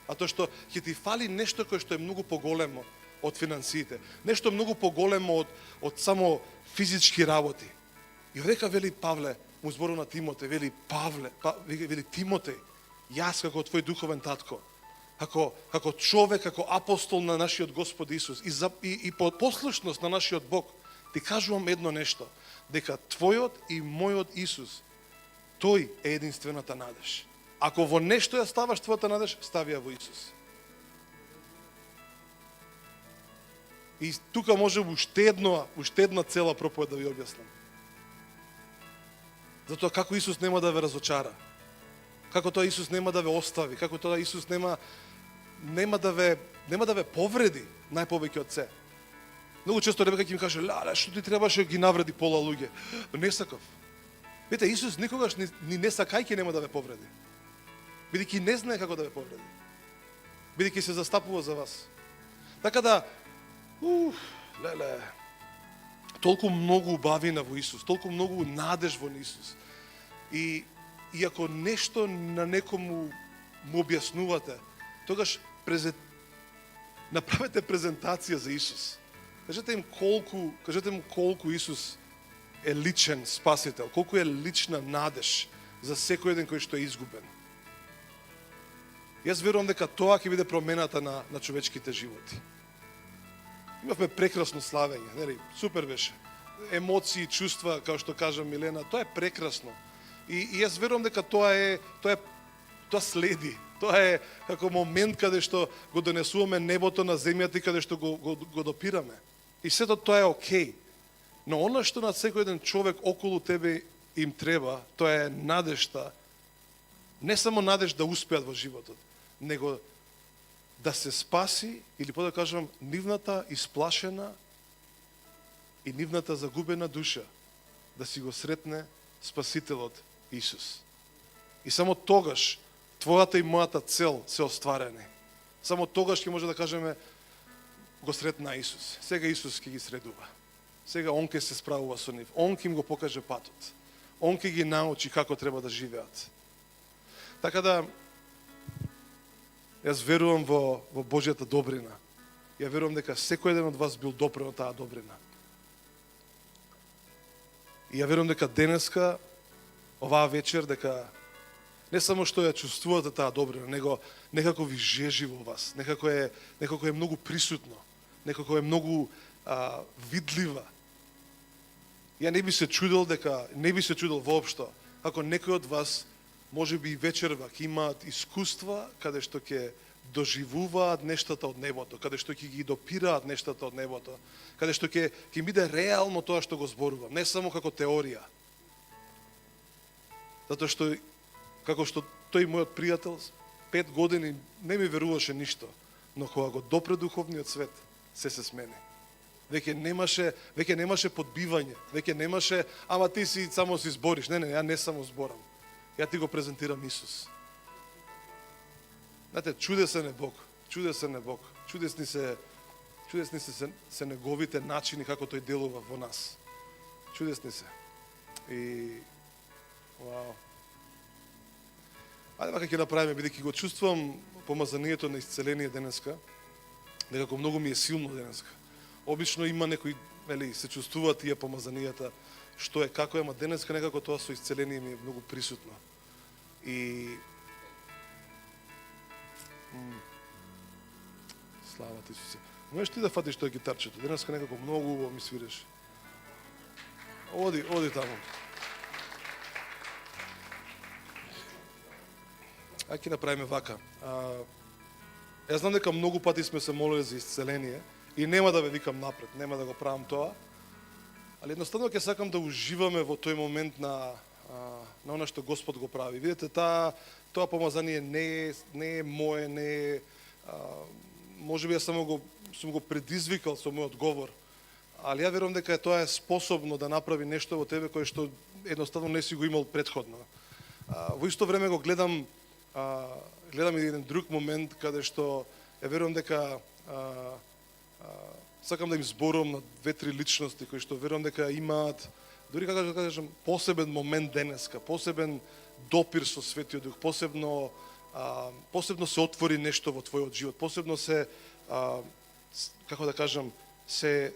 А тоа што ќе ти фали нешто кое што е многу поголемо од финансиите. Нешто многу поголемо од само физички работи. И века вели Павле, му збору на Тимотеј, вели Павле, вели Тимотеј, јас како твој духовен татко, како човек, како апостол на нашиот Господ Исус и по послушност на нашиот Бог, ти кажувам едно нешто, дека твојот и мојот Исус, тој е единствената надеж. Ако во нешто ја ставаш твојата надеж, стави ја во Исус. И тука може уште една цела проповед да ви објаснам. Затоа како Исус нема да ве разочара, како тоа Исус нема да ве остави, како тоа Исус нема да ве повреди најповеќе од се. Многу често Ребека ќе ми каже, што ти требаше ги навреди пола луѓе. Не сакав. Видите, Исус никогаш ни не сакајќи нема да ве повреди. Бидејќи не знае како да ве повреди. Бидејќи се застапува за вас. Така да, толку многу убавина во Исус, толку многу надеж во Исус. И ако нешто на некому му објаснувате, тогаш направете презентација за Исус. Кажете им колку Исус е личен спасител, колку е лична надеж за секој еден кој што е изгубен. Јас верувам дека тоа ќе биде промената на човечките животи. Имавме прекрасно славење, нели? Супер беше. Емоции, чувства, како што кажа Милена, тоа е прекрасно. И јас верувам дека тоа следи. Тоа е како момент каде што го донесуваме небото на земјата и каде што го допираме. И сето тоа е окей. Но она што на секој еден човек околу тебе им треба, тоа е надежта. Не само надеж да успеат во животот, него да се спаси, или по да кажам, нивната исплашена и нивната загубена душа, да си го сретне Спасителот Исус. И И само тогаш твојата и мојата цел се остварени. Само тогаш ќе може да кажеме го сретна Исус. Сега Исус ќе ги средува. Сега Он ќе се справува со нив. Он ќе им го покаже патот. Он ќе ги научи како треба да живеат. Така да, јас верувам во Божјата добрина. Ја верувам дека секој еден од вас бил допрен од таа добрина. И ја верувам дека денеска, оваа вечер, дека не само што ја чувствувате таа добрина, него некако ви жежи во вас, некако е многу присутно, некако е многу видлива. Ја не би се чудел воопшто, ако некој од вас може би и вечерва ќе имаат искуства каде што ќе доживуваат нештата од небото, каде што ќе ги допираат нештата од небото, каде што ќе биде реално тоа што го зборувам, не само како теорија. Затоа што, како што тој мојот пријател, 5 години не ми веруваше ништо, но кога го допре духовниот свет, се смени. Веќе немаше подбивање, веќе немаше, ама ти си само си збориш. Не, ја не само зборам. Ја ти го презентирам Исус. Знаете, чудесен е Бог. Чудесни се неговите начини како тој делува во нас. Чудесни се. И вау. Ајде вака ќе направиме, бидејќи го чувствувам помазанието на исцеление денеска, некако многу ми е силно денеска. Обично има некои, се чувствуваат тие помазанијата, што е како е, ама денеска некако тоа со исцеление ми е многу присутно. И слава ти Исусе. Можеш ти да фатиш тоа гитарчето? Денеска некако многу убаво ми свириш. Оди таму. Ајде ќе направиме вака. Јас знам дека многу пати сме се молили за исцеление и нема да ве викам напред, нема да го правам тоа. Али едноставно ќе сакам да уживаме во тој момент на она што Господ го прави. Видете, тоа помазание не е мое, не е можеби јас само сум го предизвикал со мојот говор, али ја верувам дека тоа е способно да направи нешто во тебе кое што едноставно не си го имал претходно. Во исто време го гледам и еден друг момент каде што ја верувам дека сакам да им зборувам на 2-3 личности кои што верувам дека имаат, дури како да кажам, посебен момент денеска, посебен допир со Светиот Дух, посебно се отвори нешто во твојот живот, посебно се како да кажам, се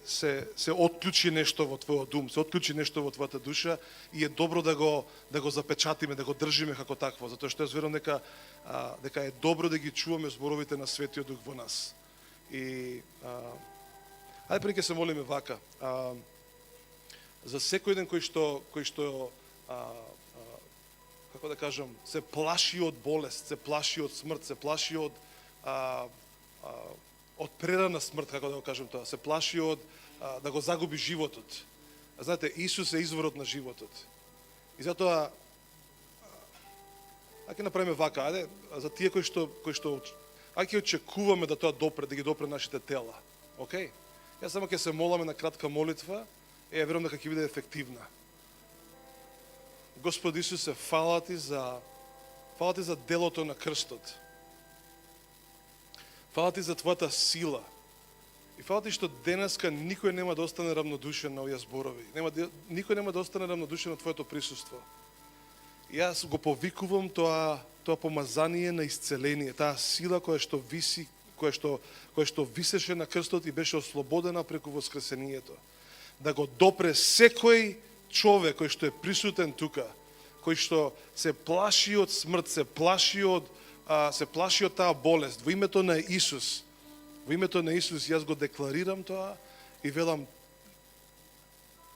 отклучи нешто во твојот ум, се отклучи нешто во твојата душа и е добро да го запечатиме, да го држиме како такво, затоа што јас верувам дека е добро да ги чуваме зборовите на Светиот Дух во нас. И ајде пред ќе се молиме вака. За секој ден кој што како да кажам, се плаши од болест, се плаши од смрт, се плаши од прерана смрт, како да го кажам тоа, се плаши од да го загуби животот. Знаете, Исус е изворот на животот. И затоа ќе направиме вака, ајде, за тие кои што ќе очекуваме да тоа допре, да ги допре нашите тела. Океј? Јас само ќе се моламе на кратка молитва и ја верувам дека ќе биде ефективна. Господи Исусе, фала ти за делото на крстот. Фала ти за твојата сила. И фала ти што денеска никој нема да остане равнодушен на овие зборови. Никој нема да остане равнодушен на твоето присуство. И јас го повикувам тоа помазание на исцеление, таа сила која што висеше на крстот и беше ослободена преку воскресението. Да го допре секој човек кој што е присутен тука, кој што се плаши од смрт, се плаши од таа болест. Во името на Исус, јас го декларирам тоа и велам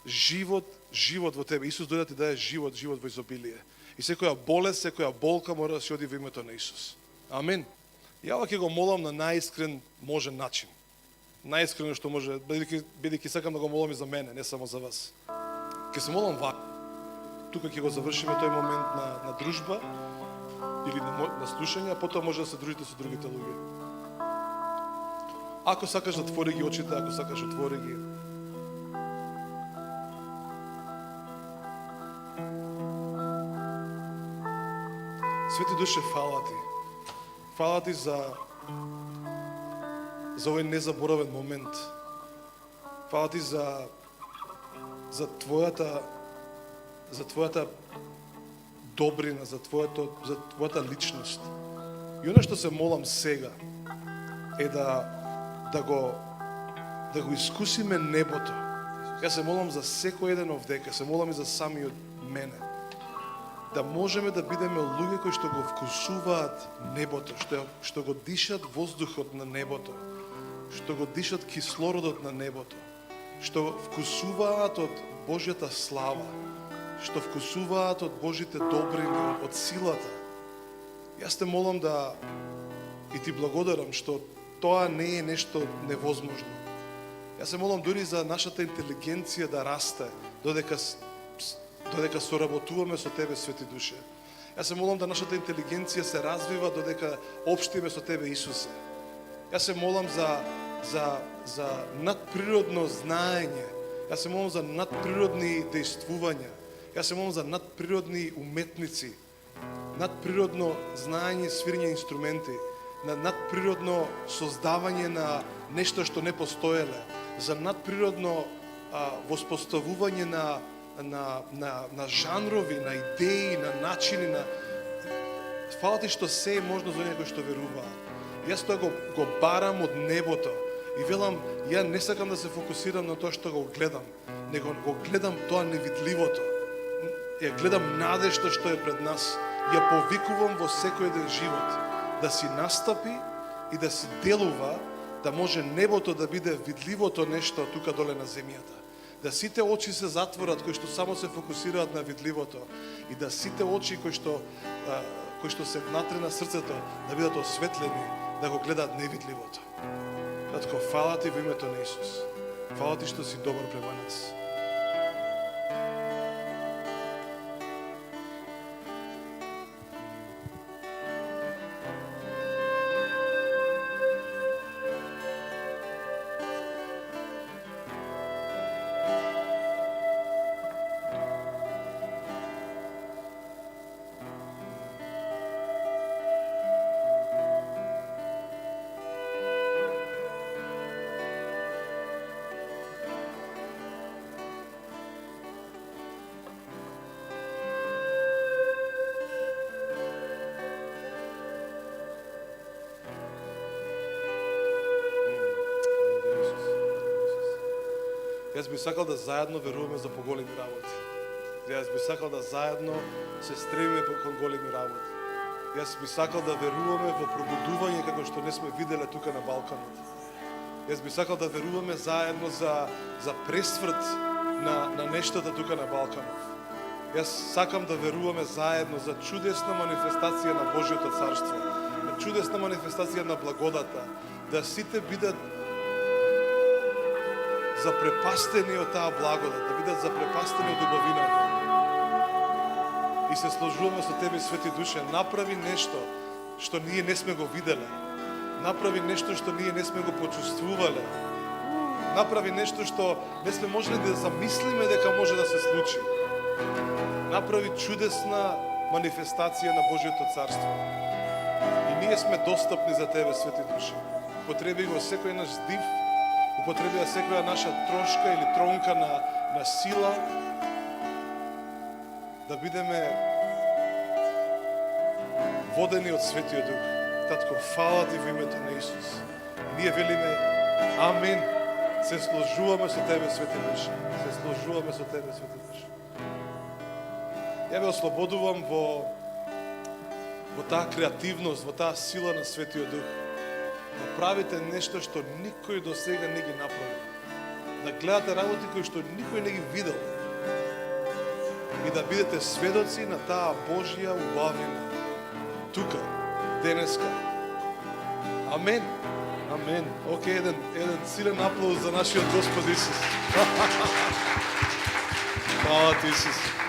живот во тебе. Исус дојде да ти даде живот во изобилие. И секоја болест, секоја болка мора да се оди во името на Исус. Амин. Ја ќе го молам на најискрен можен начин. Најискрено што може, бидејќи сакам да го молам и за мене, не само за вас. Ќе се молам вака. Тука ќе го завршиме тој момент на дружба или на слушање, а потоа може да се дружите со другите луѓе. Ако сакаш да отвори ги очите, ако сакаш отвори ги. Свети Душе, фала Ти. Фала Ти за овој незаборавен момент. Фала Ти за Твојата добрина, за Твојата личност. И оно што се молам сега е да го искусиме небото. Јас се молам за секој еден овдека, се молам и за самиот мене. Да можеме да бидеме луѓе кои што го вкусуваат небото, што го дишат воздухот на небото, што го дишат кислородот на небото, што вкусуваат од Божјата слава, што вкусуваат од Божите добрини, од силата. Јас те молам и ти благодарам што тоа не е нешто невозможно. Јас се молам дури за нашата интелигенција да расте, додека соработуваме со Тебе, Свети Душе. Јас се молам да нашата интелигенција се развива додека општиме со Тебе, Исусе. Јас се молам за надприродно знаење. Јас се молам за надприродни дејствувања. Јас се молам за надприродни уметници, надприродно знаење, свирење инструменти, на надприродно создавање на нешто што не постоеле, за надприродно воспоставување на жанрови, на идеи, на начини, Фала Ти што се е можно за оние кои што веруваат. Јас тоа го барам од небото и велам, ја не сакам да се фокусирам на тоа што го гледам, него го гледам тоа невидливото. Ја гледам надежта што е пред нас. Ја повикувам во секој еден живот да си настапи и да си делува, да може небото да биде видливото нешто тука доле на земјата. Да сите очи се затворат кои што само се фокусираат на видливото и да сите очи кои што се внатре на срцето да бидат осветлени, да го гледаат невидливото. Татко, фала Ти во името на Исус. Фала Ти што си добар према нас. Јас би сакал да заедно веруваме за поголеми работи. Јас би сакал да заедно се стремиме кон големи работи. Јас би сакал да веруваме во пробудување како што не сме виделе тука на Балканот. Јас би сакал да веруваме заедно за пресврт на нештата тука на Балканот. Јас сакам да веруваме заедно за чудесна манифестација на Божјото царство, на чудесна манифестација на благодата, да сите бидат запрепастени од таа благодат, да бидат запрепастени од убавината. И се сложуваме со Тебе, Свети Душе, направи нешто што ние не сме го виделе. Направи нешто што ние не сме го почувствувале. Направи нешто што не сме можели да замислиме дека може да се случи. Направи чудесна манифестација на Божјото царство. И ние сме достапни за Тебе, Свети Душе. Употреби го секој наш здив, употреби секоја наша трошка или тронка на сила, да бидеме водени од Светиот Дух. Татко, фала Ти во името на Исус. Ние велиме амин. Се сложуваме со Тебе, Свети Душе. Се сложуваме со Тебе, Свети Душе. Ја ве ослободувам во таа креативност, во таа сила на Светиот Дух. Направите нешто што никој до сега не ги направи. Да гледате работи кои што никој не ги видел. И да бидете сведоци на таа Божја убавина. Тука, денеска. Амен. Амен. Океј, еден силен аплауз за нашиот Господ Исус. Фала Ти, Исус.